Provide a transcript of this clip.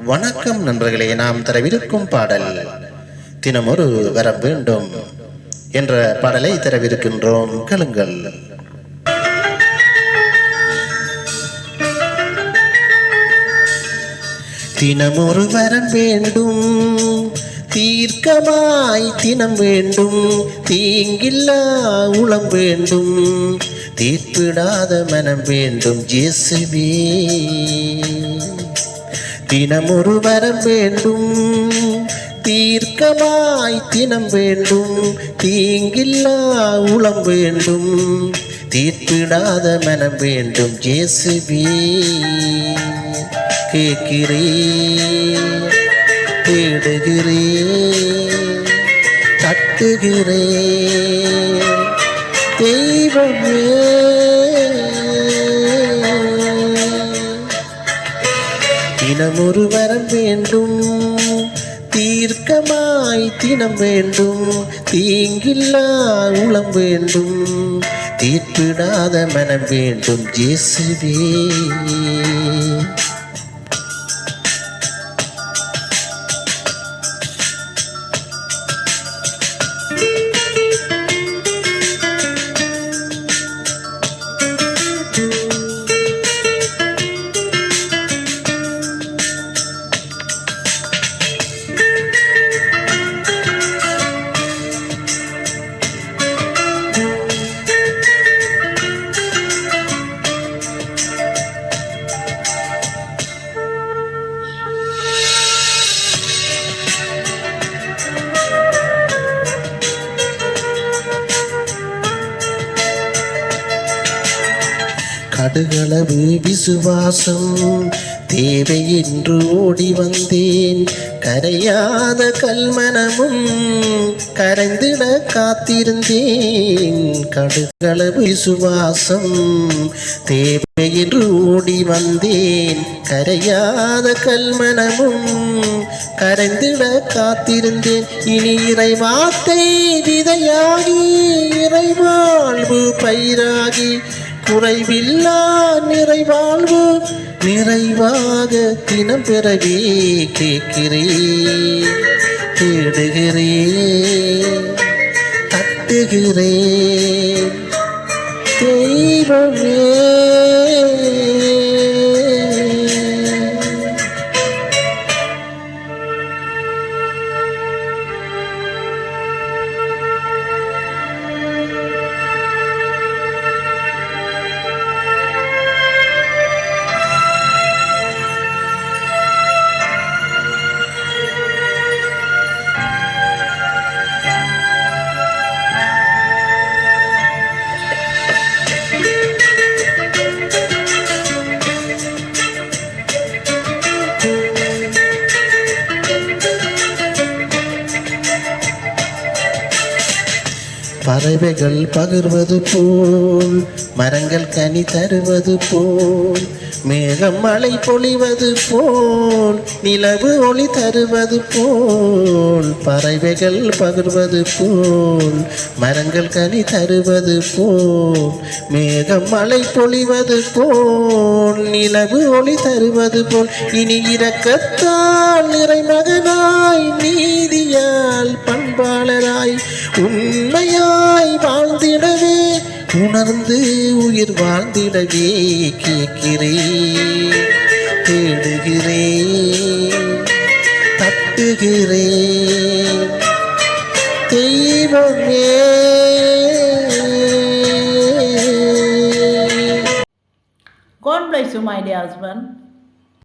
வணக்கம் நண்பர்களே, நாம் தரவிருக்கும் பாடல் தினமொரு வரம் வேண்டும் என்ற பாடலை தரவிருக்கின்றோம். கேளுங்கள். தினமொரு வரம் வேண்டும், தீர்க்கமாய் தினம் வேண்டும், தீங்கில்லா உளம் வேண்டும், தீர்ப்பிடாத மனம் வேண்டும் இயேசுவே. தினமொரு வரம் வேண்டும், தீர்க்கமாய் தினம் வேண்டும், தீங்கில்லா உளம் வேண்டும், தீர்ப்பிடாத மனம் வேண்டும் இயேசுவே. கேட்கிறேன், தேடுகிறேன், தட்டுகிறேன் தெய்வமே. தினமொரு வரம் வேண்டும், தீர்க்கமாய் தினம் வேண்டும், தீங்கில்லா உளம் வேண்டும், தீர்ப்பிடாத மனம் வேண்டும் இயேசுவே. கடுகளவு விசுவாசம் தேவை என்று ஓடி வந்தேன், கரையாத கல்மனமும் கரைந்திட காத்திருந்தேன். கடுகளவு விசுவாசம் தேவை என்று ஓடி வந்தேன், கரையாத கல்மனமும் கரைந்திட காத்திருந்தேன். இனி இறைவார்த்தை விதையாகி இறைவாழ்வு பயிராகி குறைவில்லா நிறைவாழ்வு நிறைவாக தினம் பெறவே கேட்கிறேன், தேடுகிறேன், தட்டுகிறேன் தெய்வமே. பறவைகள் பகிர்வது போல், மரங்கள் கனி தருவது போல், மேகம் மழை பொழிவது போல், நிலவு ஒளி தருவது போல். பறவைகள் பகிர்வது போல், மரங்கள் கனி தருவது போல், மேகம் மழை பொழிவது போல், நிலவு ஒளி தருவது போல். இனி இரக்கத்தால் நிறைமகனாய், நீதியால் பண்பாளராய், உண்மையாய் வாழ்ந்திடவே, உணர்ந்து உயிர் வாழ்ந்திடவே கேட்கிறேன், தேடுகிறேன், தட்டுகிறேன் தெய்வமே. God bless you, my dear husband.